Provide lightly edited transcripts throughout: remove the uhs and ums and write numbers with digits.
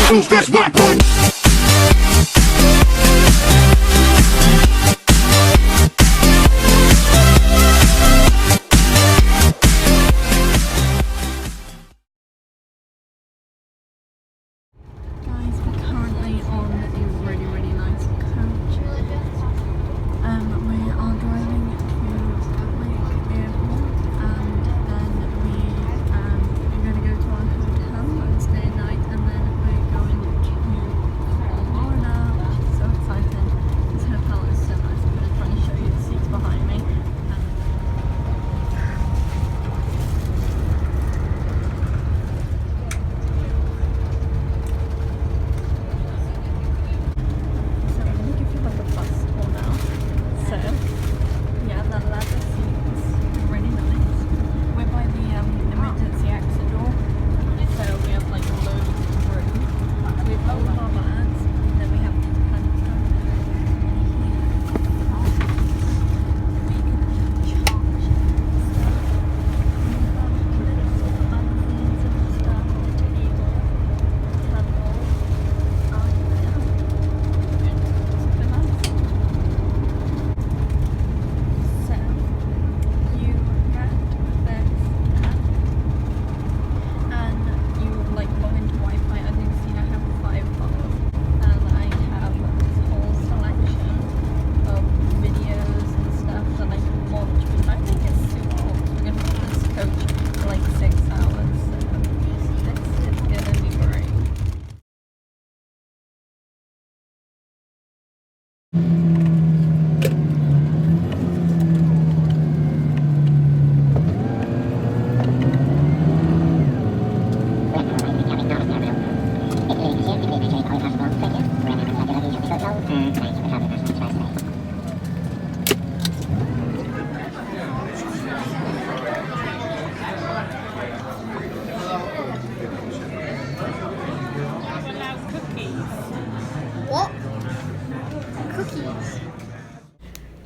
Who's this white boy?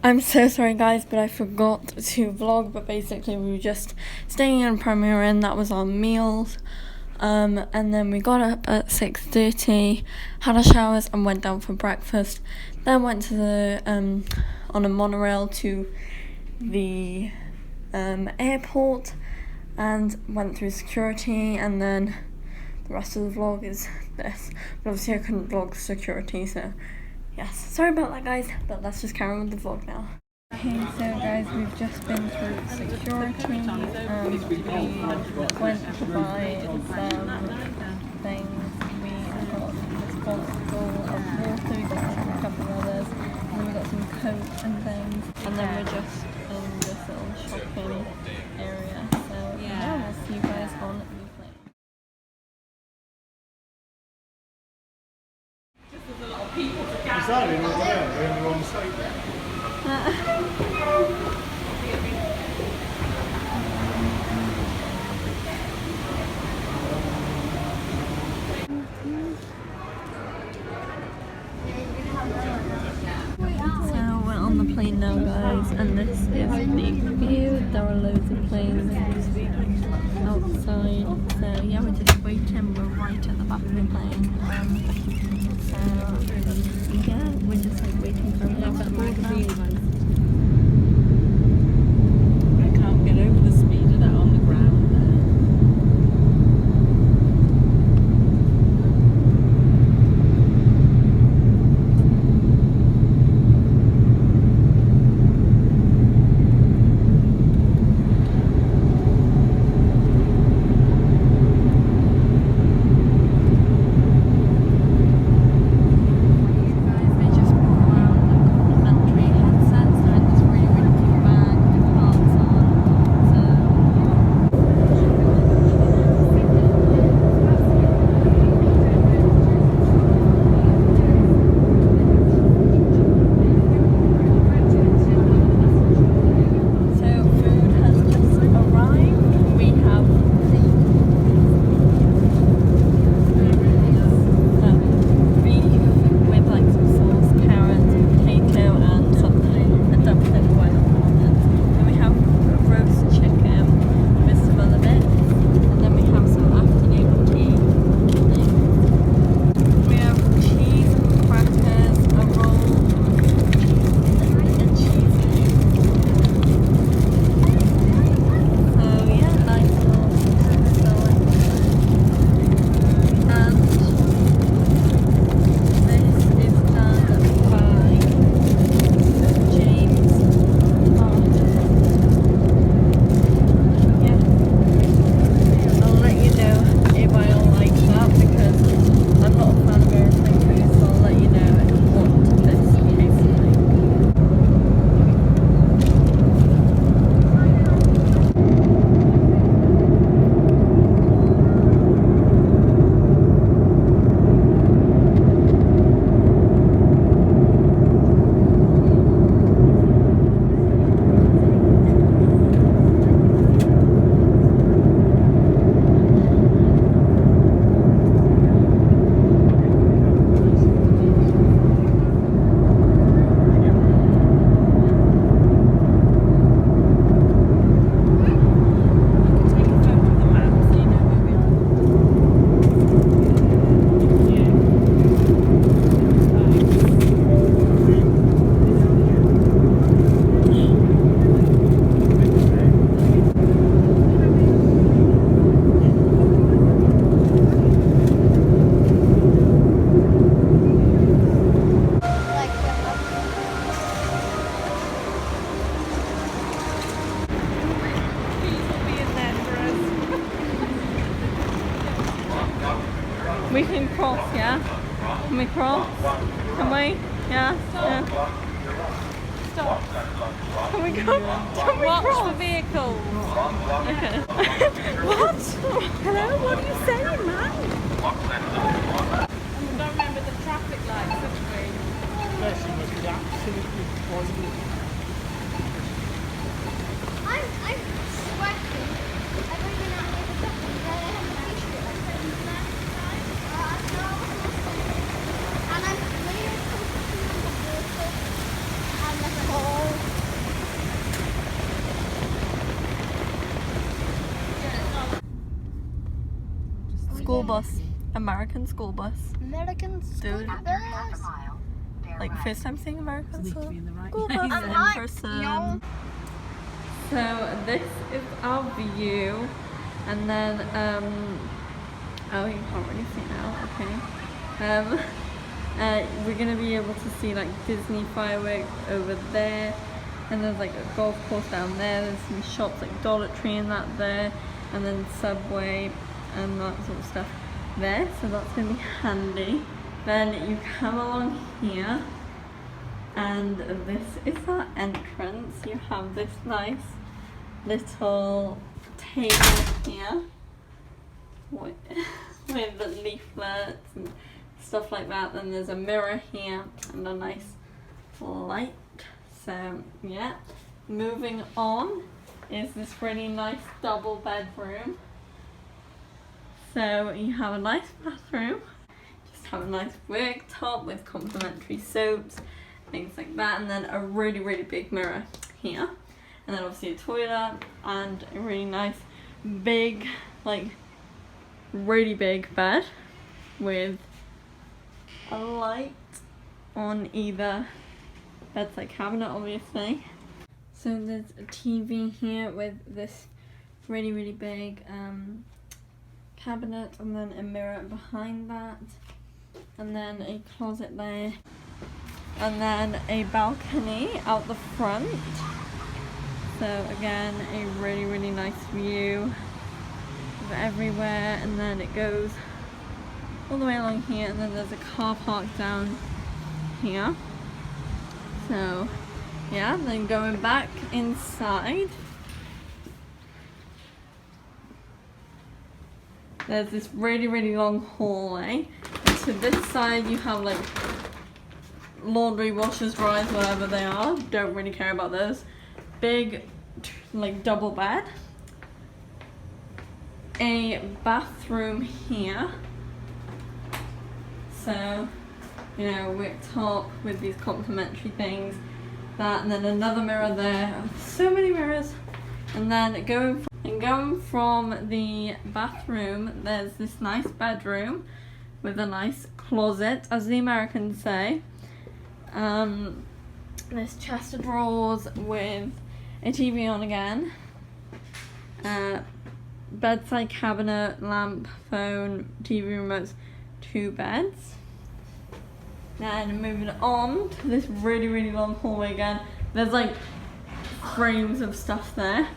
I'm so sorry guys, but I forgot to vlog, but basically we were just staying in Preimer Inn. That was our meals, and then we got up at 6:30, had our showers and went down for breakfast, then went to the on a monorail to the airport and went through security, and then the rest of the vlog is this, but obviously I couldn't vlog security, so yes, sorry about that guys, but let's just carry on with the vlog now. Okay, so guys, we've just been through security, we went to buy some things, we got this bottle of water, we got a couple of others, and then we got some coat and things, and then we're just in this little shopping area, so yeah, we'll see you guys on the plane. Decided we were in the wrong state there. So we're on the plane now guys, and this is the view. There are loads of planes outside, so yeah, we're just waiting. We're right at the back of the plane. So yeah, we're just like waiting for a little bit now. I can't get over the speed of that on the ground there. They just brought around a complimentary headset We can cross, yeah? Can we cross? Can we? Yeah? Yeah. Stop. Can we go? Can we Watch cross? for vehicles. Okay. What? Hello? What are you saying, man? Don't remember the traffic lights, which way? Especially must be absolutely pointless. I'm sweating. I've only been out here for seconds. I have a t-shirt that says left side. And I'm really focusing on the water and the cold. School bus. American school bus. American school Dude. bus. Like first time seeing American Need to school be in the right bus place. in Alright, person. y'all. So this is our view, and then oh, you can't really see now. Okay. We're gonna be able to see like Disney fireworks over there, and there's like a golf course down there. There's some shops like Dollar Tree and that there, and then Subway and that sort of stuff there. So that's gonna be handy. Then you come along here, and this is our entrance. You have this nice little table here with the leaflets and stuff like that. Then there's a mirror here and a nice light. So yeah, moving on is this really nice double bedroom. So you have a nice bathroom, just have a nice worktop with complimentary soaps, things like that, and then a really big mirror here. And then obviously a toilet and a really nice big, like really big bed with a light on either bedside cabinet, obviously. So there's a TV here with this really big cabinet, and then a mirror behind that, and then a closet there, and then a balcony out the front. So again, a really nice view of everywhere, and then it goes all the way along here, and then there's a car park down here. So yeah, then going back inside, there's this really long hallway. And to this side you have like laundry, washers, dryers, whatever they are. Don't really care about those. Big like double bed, a bathroom here, so you know, worktop with these complimentary things, that, and then another mirror there. So many mirrors. And then going from the bathroom, there's this nice bedroom with a nice closet, as the Americans say. This chest of drawers with a TV on again, bedside cabinet, lamp, phone, TV remotes, 2 beds. Then moving on to this really long hallway again, there's like frames of stuff there.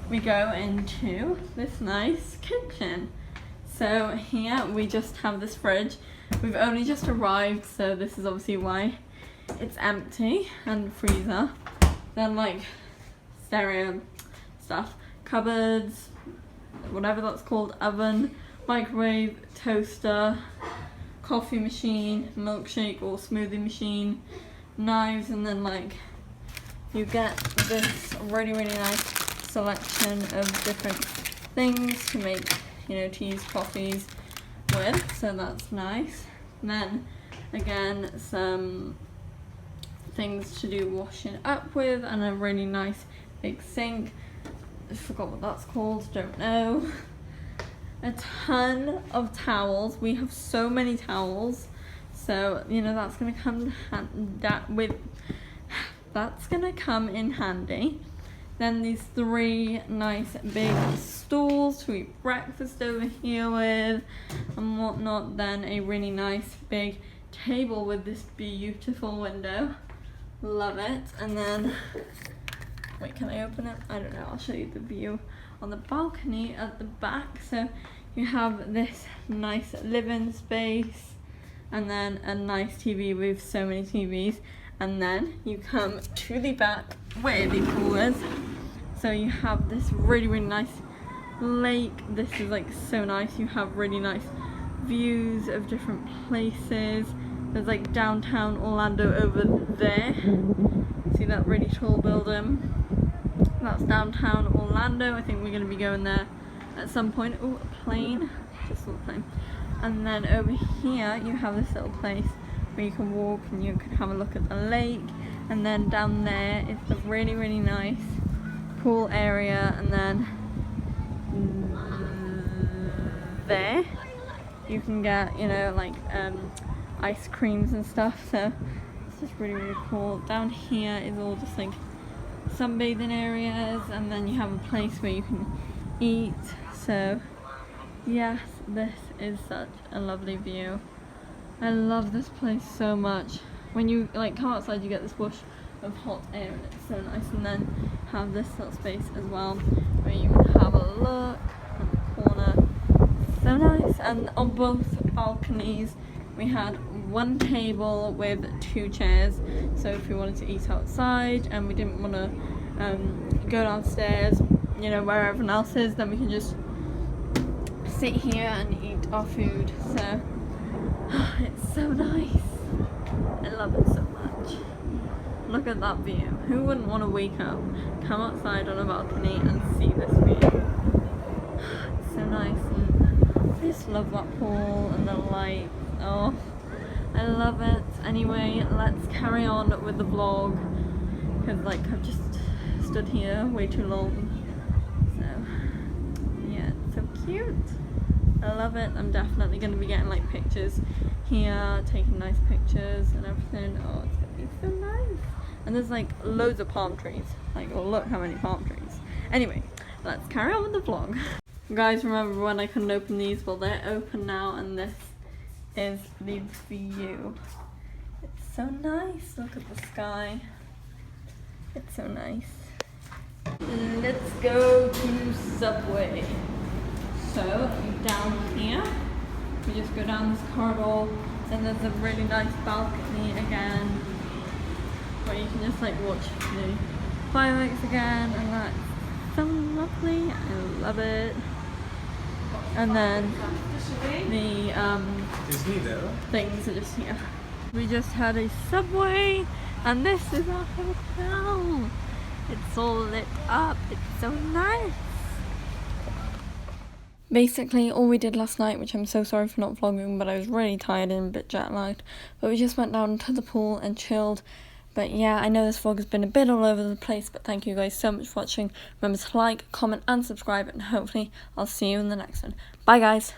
We go into this nice kitchen. So here we just have this fridge. We've only just arrived, so this is obviously why it's empty, and freezer. Then like stereo stuff, cupboards, whatever that's called, oven, microwave, toaster, coffee machine, milkshake or smoothie machine, knives, and then like you get this really nice selection of different things to make, you know, teas, coffees with, so that's nice. And then again, some things to do washing up with, and a really nice big sink. I forgot what that's called, don't know. A ton of towels. We have so many towels, so you know that's gonna come in handy. Then these 3 nice big stools to eat breakfast over here with and whatnot. Then a really nice big table with this beautiful window. Love it. And then, wait, can I open it? I don't know, I'll show you the view on the balcony at the back. So You have this nice living space, and then a nice TV with so many TVs, and then you come to the back where the pool is. So you have this really, really nice lake. This is like so nice. You have really nice views of different places. There's like downtown Orlando over there. See that really tall building? That's downtown Orlando. I think we're going to be going there at some point. Oh, a plane. Just a little plane. And then over here you have this little place where you can walk and you can have a look at the lake. And then down there is a really, really nice pool area. And then there you can get, you know, like ice creams and stuff. So it's just really, really cool. Down here is all just like sunbathing areas, and then you have a place where you can eat. So yes, this is such a lovely view. I love this place so much. When you like come outside, you get this whoosh of hot air, and it's so nice. And then have this little space as well where you can have a look at the corner. So nice. And on both balconies we had one table with 2 chairs, so if we wanted to eat outside and we didn't want to go downstairs, you know, where everyone else is, then we can just sit here and eat our food. So it's so nice. I love it so much. Look at that view. Who wouldn't want to wake up, come outside on a balcony and see this view? It's so nice. And I just love that pool and the light. Oh, I love it. Anyway, let's carry on with the vlog, because like I've just stood here way too long. So yeah, it's so cute. I love it. I'm definitely going to be getting like pictures here, taking nice pictures and everything. Oh, it's going to be so nice. And there's like loads of palm trees. Like, oh look how many palm trees. Anyway, let's carry on with the vlog. Guys, remember when I couldn't open these? Well, they're open now, and this is the view. It's so nice. Look at the sky. It's so nice. Let's go to Subway. So down here, we just go down this corridor, and there's a really nice balcony again, where you can just like watch the fireworks again, and that's so lovely. I love it. And then the things are just here. We just had a Subway, and this is our hotel. It's all lit up. It's so nice. Basically, all we did last night, which I'm so sorry for not vlogging, but I was really tired and a bit jet lagged, but we just went down to the pool and chilled. But yeah, I know this vlog has been a bit all over the place, but thank you guys so much for watching. Remember to like, comment and subscribe, and hopefully I'll see you in the next one. Bye guys!